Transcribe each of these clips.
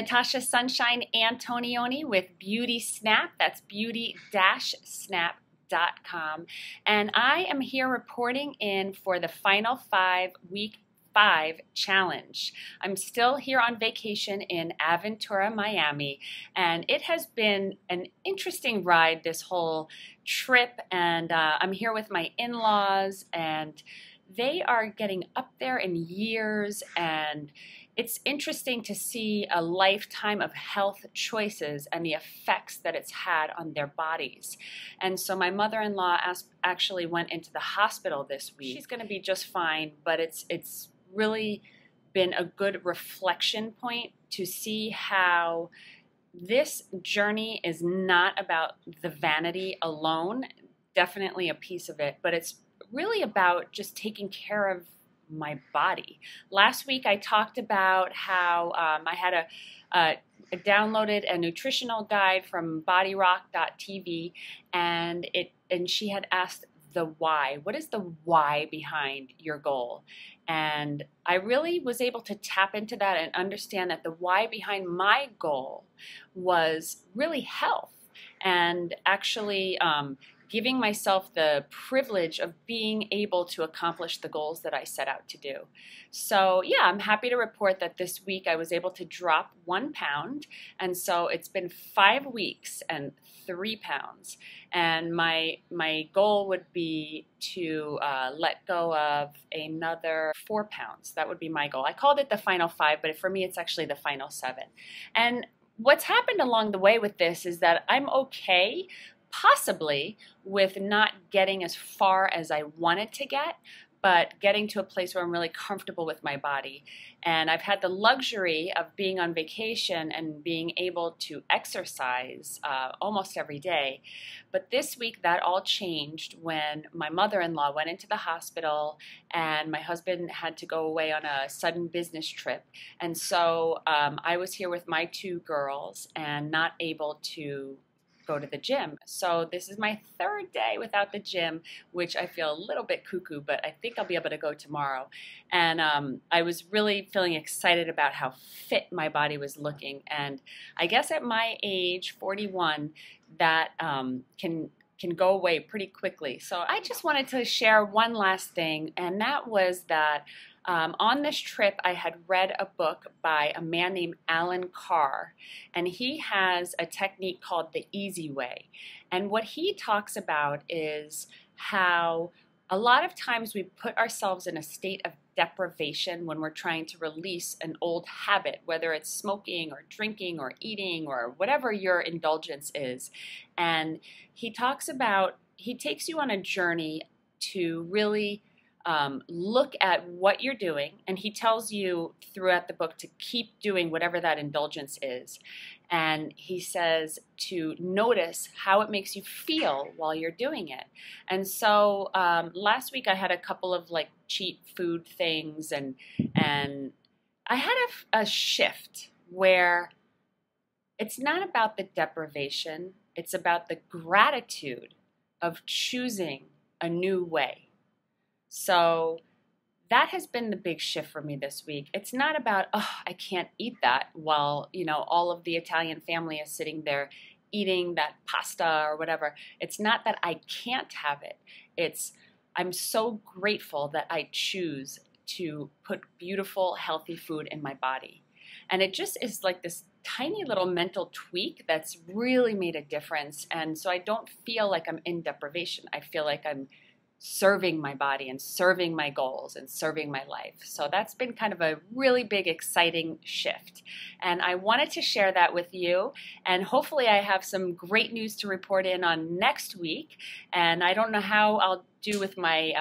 Natasha Sunshine-Antonioni with Beauty Snap. That's beauty-snap.com. And I am here reporting in for the final week 5 challenge. I'm still here on vacation in Aventura, Miami, and it has been an interesting ride this whole trip, and I'm here with my in-laws, and they are getting up there in years, and it's interesting to see a lifetime of health choices and the effects that it's had on their bodies. And so my mother-in-law actually went into the hospital this week. She's going to be just fine, but it's really been a good reflection point to see how this journey is not about the vanity alone, definitely a piece of it, but it's really about just taking care of my body. Last week I talked about how I had downloaded a nutritional guide from bodyrock.tv, and she had asked the why. What is the why behind your goal? And I really was able to tap into that and understand that the why behind my goal was really health, and actually giving myself the privilege of being able to accomplish the goals that I set out to do. So yeah, I'm happy to report that this week I was able to drop 1 pound, and so it's been 5 weeks and 3 pounds. And my goal would be to let go of another 4 pounds. That would be my goal. I called it the final 5, but for me it's actually the final 7. And what's happened along the way with this is that I'm okay possibly with not getting as far as I wanted to get, but getting to a place where I'm really comfortable with my body. And I've had the luxury of being on vacation and being able to exercise almost every day. But this week that all changed when my mother-in-law went into the hospital and my husband had to go away on a sudden business trip. And so I was here with my 2 girls and not able to go to the gym. So this is my 3rd day without the gym, which I feel a little bit cuckoo, but I think I'll be able to go tomorrow. And I was really feeling excited about how fit my body was looking. And I guess at my age, 41, that can go away pretty quickly. So I just wanted to share one last thing, and that was that on this trip, I had read a book by a man named Alan Carr, and he has a technique called the easy way. And what he talks about is how a lot of times we put ourselves in a state of deprivation when we're trying to release an old habit, whether it's smoking or drinking or eating or whatever your indulgence is. And he talks about, he takes you on a journey to really look at what you're doing, and he tells you throughout the book to keep doing whatever that indulgence is. And he says to notice how it makes you feel while you're doing it. And so last week I had a couple of like cheap food things, and I had a shift where it's not about the deprivation, it's about the gratitude of choosing a new way. So that has been the big shift for me this week. It's not about, oh, I can't eat that while, all of the Italian family is sitting there eating that pasta or whatever. It's not that I can't have it. It's, I'm so grateful that I choose to put beautiful, healthy food in my body. And it just is like this tiny little mental tweak that's really made a difference. And so I don't feel like I'm in deprivation. I feel like I'm serving my body and serving my goals and serving my life. So that's been kind of a really big, exciting shift. And I wanted to share that with you. And hopefully I have some great news to report in on next week. And I don't know how I'll do with my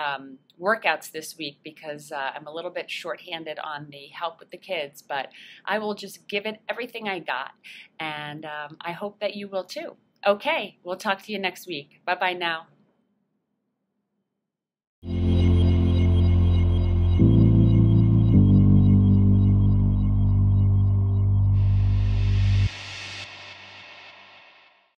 workouts this week because I'm a little bit shorthanded on the help with the kids, but I will just give it everything I got. And I hope that you will too. Okay, we'll talk to you next week. Bye-bye now.